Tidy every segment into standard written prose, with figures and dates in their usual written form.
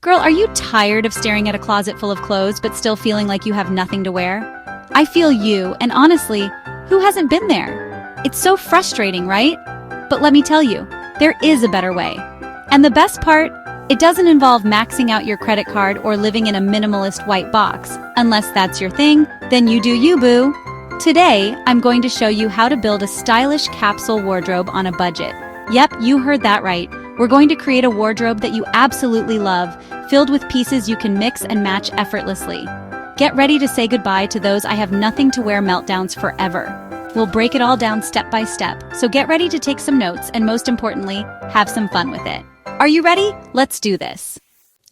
Girl, are you tired of staring at a closet full of clothes but still feeling like you have nothing to wear? I feel you, and honestly, who hasn't been there? It's so frustrating, right? But let me tell you, there is a better way. And the best part, it doesn't involve maxing out your credit card or living in a minimalist white box. Unless that's your thing, then you do you, boo. Today, I'm going to show you how to build a stylish capsule wardrobe on a budget. Yep, you heard that right. We're going to create a wardrobe that you absolutely love, filled with pieces you can mix and match effortlessly. Get ready to say goodbye to those I have nothing to wear meltdowns forever. We'll break it all down step by step, so get ready to take some notes and most importantly, have some fun with it. Are you ready? Let's do this.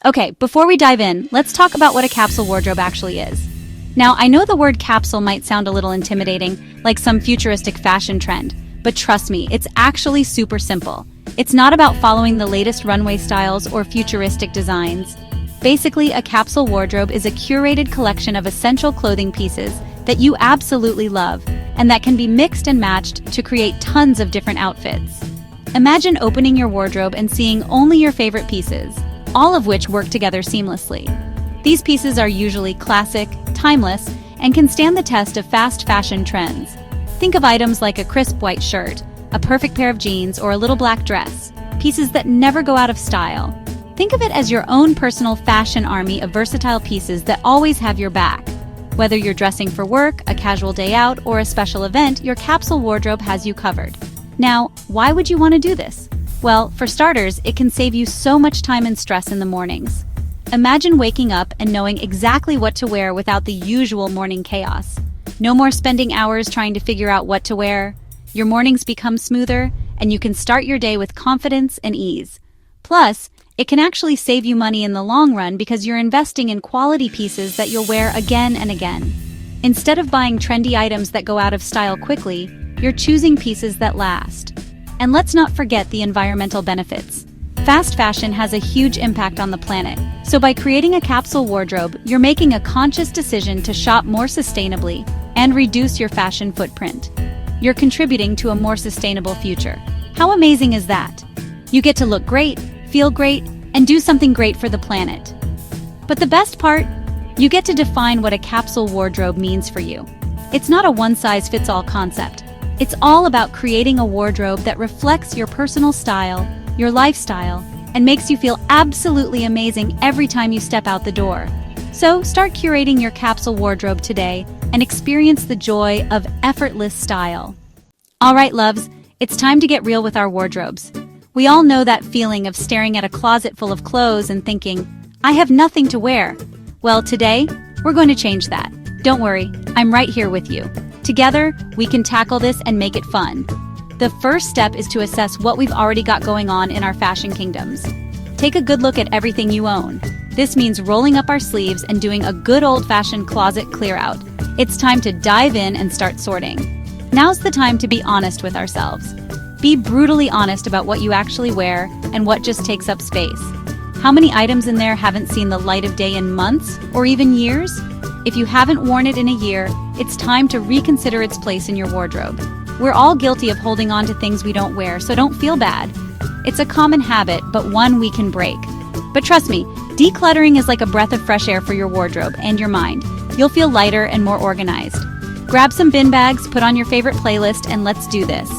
Okay, before we dive in, let's talk about what a capsule wardrobe actually is. Now, I know the word capsule might sound a little intimidating, like some futuristic fashion trend, but trust me, it's actually super simple. It's not about following the latest runway styles or futuristic designs. Basically, a capsule wardrobe is a curated collection of essential clothing pieces that you absolutely love, and that can be mixed and matched to create tons of different outfits. Imagine opening your wardrobe and seeing only your favorite pieces, all of which work together seamlessly. These pieces are usually classic, timeless, and can stand the test of fast fashion trends. Think of items like a crisp white shirt, a perfect pair of jeans, or a little black dress, pieces that never go out of style. Think of it as your own personal fashion army of versatile pieces that always have your back. Whether you're dressing for work, a casual day out, or a special event, your capsule wardrobe has you covered. Now, why would you want to do this? Well, for starters, it can save you so much time and stress in the mornings. Imagine waking up and knowing exactly what to wear without the usual morning chaos. No more spending hours trying to figure out what to wear. Your mornings become smoother, and you can start your day with confidence and ease. Plus, it can actually save you money in the long run because you're investing in quality pieces that you'll wear again and again. Instead of buying trendy items that go out of style quickly, you're choosing pieces that last. And let's not forget the environmental benefits. Fast fashion has a huge impact on the planet, so by creating a capsule wardrobe, you're making a conscious decision to shop more sustainably and reduce your fashion footprint. You're contributing to a more sustainable future. How amazing is that? You get to look great, feel great, and do something great for the planet. But the best part? You get to define what a capsule wardrobe means for you. It's not a one-size-fits-all concept. It's all about creating a wardrobe that reflects your personal style, your lifestyle, and makes you feel absolutely amazing every time you step out the door. So start curating your capsule wardrobe today and experience the joy of effortless style. All right, loves, it's time to get real with our wardrobes. We all know that feeling of staring at a closet full of clothes and thinking, I have nothing to wear. Well, today, we're going to change that. Don't worry, I'm right here with you. Together, we can tackle this and make it fun. The first step is to assess what we've already got going on in our fashion kingdoms. Take a good look at everything you own. This means rolling up our sleeves and doing a good old-fashioned closet clear-out. It's time to dive in and start sorting. Now's the time to be honest with ourselves. Be brutally honest about what you actually wear and what just takes up space. How many items in there haven't seen the light of day in months or even years? If you haven't worn it in a year, it's time to reconsider its place in your wardrobe. We're all guilty of holding on to things we don't wear, so don't feel bad. It's a common habit, but one we can break. But trust me, decluttering is like a breath of fresh air for your wardrobe and your mind. You'll feel lighter and more organized. Grab some bin bags, put on your favorite playlist, and let's do this.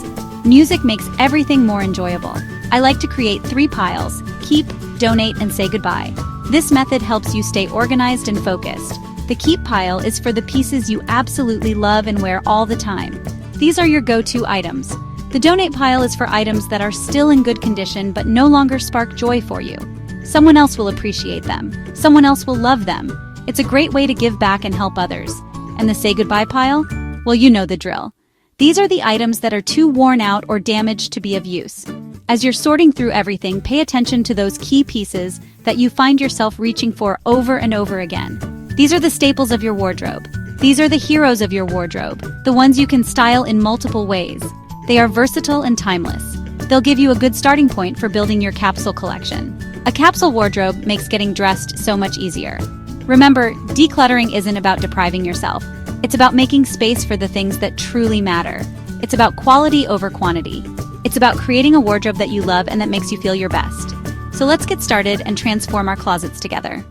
Music makes everything more enjoyable. I like to create 3 piles: keep, donate, and say goodbye. This method helps you stay organized and focused. The keep pile is for the pieces you absolutely love and wear all the time. These are your go-to items. The donate pile is for items that are still in good condition but no longer spark joy for you. Someone else will appreciate them. Someone else will love them. It's a great way to give back and help others. And the say goodbye pile? Well, you know the drill. These are the items that are too worn out or damaged to be of use. As you're sorting through everything, pay attention to those key pieces that you find yourself reaching for over and over again. These are the staples of your wardrobe. These are the heroes of your wardrobe, the ones you can style in multiple ways. They are versatile and timeless. They'll give you a good starting point for building your capsule collection. A capsule wardrobe makes getting dressed so much easier. Remember, decluttering isn't about depriving yourself. It's about making space for the things that truly matter. It's about quality over quantity. It's about creating a wardrobe that you love and that makes you feel your best. So let's get started and transform our closets together.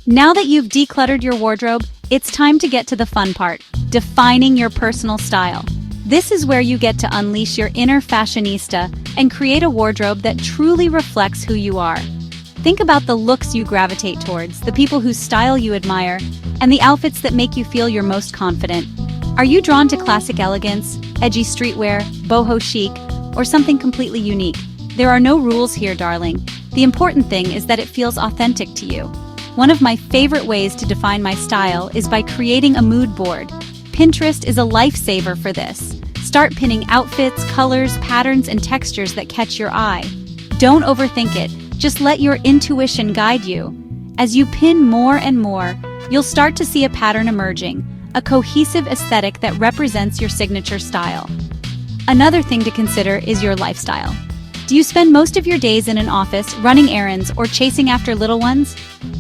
Now that you've decluttered your wardrobe, it's time to get to the fun part, defining your personal style. This is where you get to unleash your inner fashionista and create a wardrobe that truly reflects who you are. Think about the looks you gravitate towards, the people whose style you admire, and the outfits that make you feel your most confident. Are you drawn to classic elegance, edgy streetwear, boho chic, or something completely unique? There are no rules here, darling. The important thing is that it feels authentic to you. One of my favorite ways to define my style is by creating a mood board. Pinterest is a lifesaver for this. Start pinning outfits, colors, patterns, and textures that catch your eye. Don't overthink it. Just let your intuition guide you. As you pin more and more, you'll start to see a pattern emerging, a cohesive aesthetic that represents your signature style. Another thing to consider is your lifestyle. Do you spend most of your days in an office, running errands, or chasing after little ones?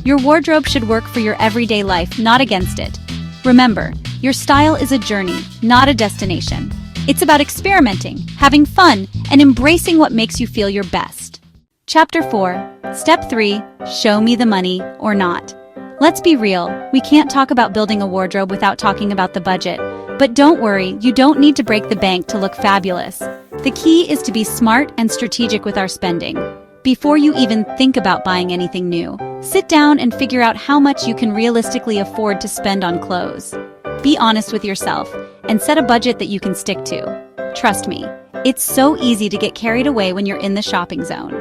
Your wardrobe should work for your everyday life, not against it. Remember, your style is a journey, not a destination. It's about experimenting, having fun, and embracing what makes you feel your best. Chapter 4, Step 3, Show me the money or not. Let's be real, we can't talk about building a wardrobe without talking about the budget. But don't worry, you don't need to break the bank to look fabulous. The key is to be smart and strategic with our spending. Before you even think about buying anything new, sit down and figure out how much you can realistically afford to spend on clothes. Be honest with yourself and set a budget that you can stick to. Trust me, it's so easy to get carried away when you're in the shopping zone.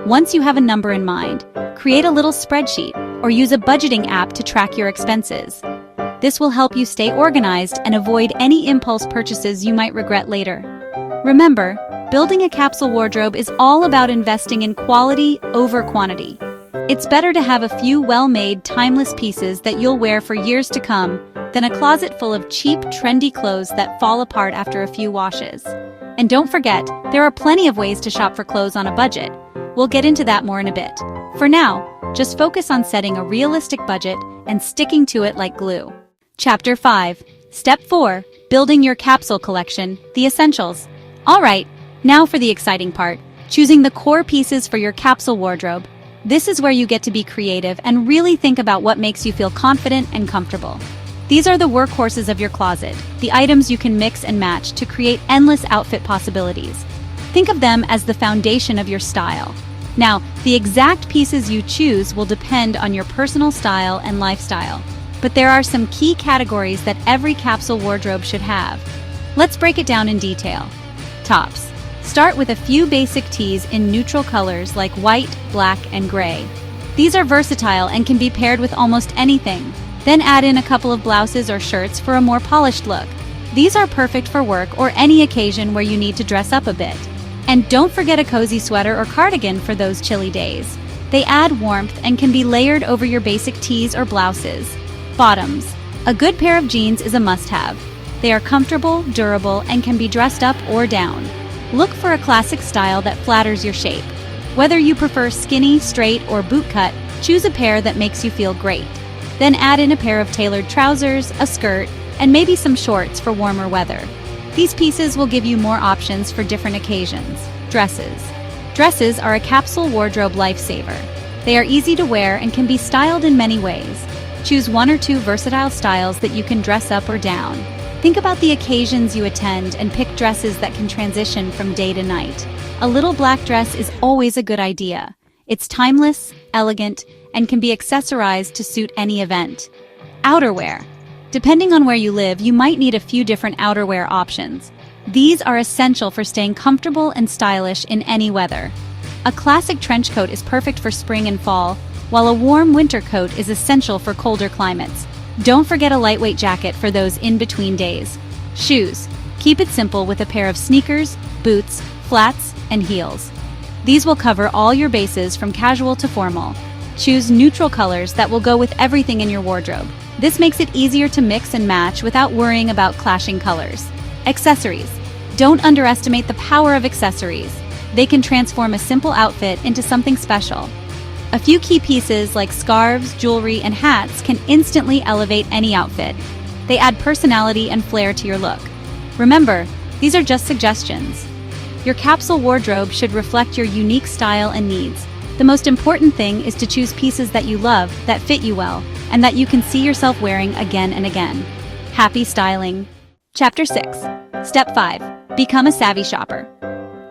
Once you have a number in mind, create a little spreadsheet or use a budgeting app to track your expenses. This will help you stay organized and avoid any impulse purchases you might regret later. Remember, building a capsule wardrobe is all about investing in quality over quantity. It's better to have a few well-made, timeless pieces that you'll wear for years to come than a closet full of cheap, trendy clothes that fall apart after a few washes. And don't forget, there are plenty of ways to shop for clothes on a budget. We'll get into that more in a bit. For now, just focus on setting a realistic budget and sticking to it like glue. Chapter 5, Step 4, Building your capsule collection, the essentials. All right, now for the exciting part, choosing the core pieces for your capsule wardrobe. This is where you get to be creative and really think about what makes you feel confident and comfortable. These are the workhorses of your closet, the items you can mix and match to create endless outfit possibilities. Think of them as the foundation of your style. Now, the exact pieces you choose will depend on your personal style and lifestyle, but there are some key categories that every capsule wardrobe should have. Let's break it down in detail. Tops. Start with a few basic tees in neutral colors like white, black, and gray. These are versatile and can be paired with almost anything. Then add in a couple of blouses or shirts for a more polished look. These are perfect for work or any occasion where you need to dress up a bit. And don't forget a cozy sweater or cardigan for those chilly days. They add warmth and can be layered over your basic tees or blouses. Bottoms. A good pair of jeans is a must-have. They are comfortable, durable, and can be dressed up or down. Look for a classic style that flatters your shape. Whether you prefer skinny, straight, or bootcut, choose a pair that makes you feel great. Then add in a pair of tailored trousers, a skirt, and maybe some shorts for warmer weather. These pieces will give you more options for different occasions. Dresses. Dresses are a capsule wardrobe lifesaver. They are easy to wear and can be styled in many ways. Choose one or two versatile styles that you can dress up or down. Think about the occasions you attend and pick dresses that can transition from day to night. A little black dress is always a good idea. It's timeless, elegant, and can be accessorized to suit any event. Outerwear. Depending on where you live, you might need a few different outerwear options. These are essential for staying comfortable and stylish in any weather. A classic trench coat is perfect for spring and fall, while a warm winter coat is essential for colder climates. Don't forget a lightweight jacket for those in-between days. Shoes. Keep it simple with a pair of sneakers, boots, flats, and heels. These will cover all your bases from casual to formal. Choose neutral colors that will go with everything in your wardrobe. This makes it easier to mix and match without worrying about clashing colors. Accessories. Don't underestimate the power of accessories. They can transform a simple outfit into something special. A few key pieces like scarves, jewelry, and hats can instantly elevate any outfit. They add personality and flair to your look. Remember, these are just suggestions. Your capsule wardrobe should reflect your unique style and needs. The most important thing is to choose pieces that you love, that fit you well, and that you can see yourself wearing again and again. Happy styling. Chapter 6. Step 5. Become a savvy shopper.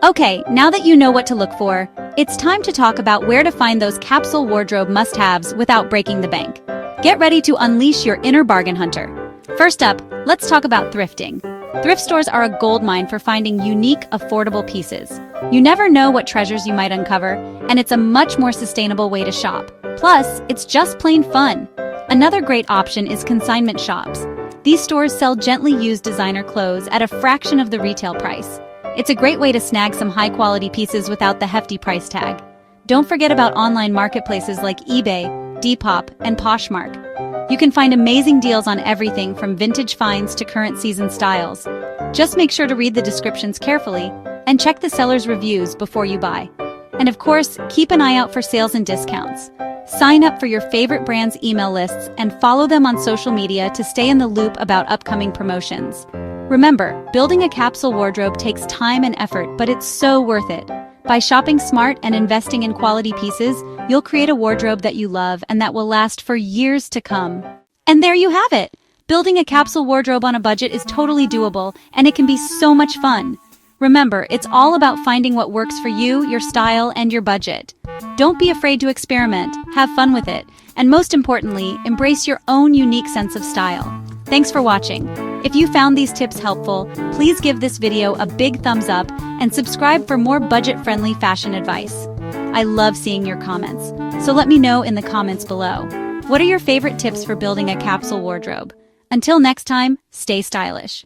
Okay, now that you know what to look for, it's time to talk about where to find those capsule wardrobe must-haves without breaking the bank. Get ready to unleash your inner bargain hunter. First up, let's talk about thrifting. Thrift stores are a goldmine for finding unique, affordable pieces. You never know what treasures you might uncover, and it's a much more sustainable way to shop. Plus, it's just plain fun. Another great option is consignment shops. These stores sell gently used designer clothes at a fraction of the retail price. It's a great way to snag some high-quality pieces without the hefty price tag. Don't forget about online marketplaces like eBay, Depop, and Poshmark. You can find amazing deals on everything from vintage finds to current season styles. Just make sure to read the descriptions carefully and check the seller's reviews before you buy. And of course, keep an eye out for sales and discounts. Sign up for your favorite brands' email lists and follow them on social media to stay in the loop about upcoming promotions. Remember, building a capsule wardrobe takes time and effort, but it's so worth it. By shopping smart and investing in quality pieces, you'll create a wardrobe that you love and that will last for years to come. And there you have it! Building a capsule wardrobe on a budget is totally doable, and it can be so much fun. Remember, it's all about finding what works for you, your style, and your budget. Don't be afraid to experiment, have fun with it, and most importantly, embrace your own unique sense of style. Thanks for watching. If you found these tips helpful, please give this video a big thumbs up and subscribe for more budget-friendly fashion advice. I love seeing your comments, so let me know in the comments below. What are your favorite tips for building a capsule wardrobe? Until next time, stay stylish.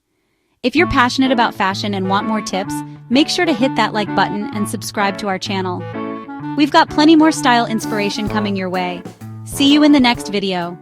If you're passionate about fashion and want more tips, make sure to hit that like button and subscribe to our channel. We've got plenty more style inspiration coming your way. See you in the next video.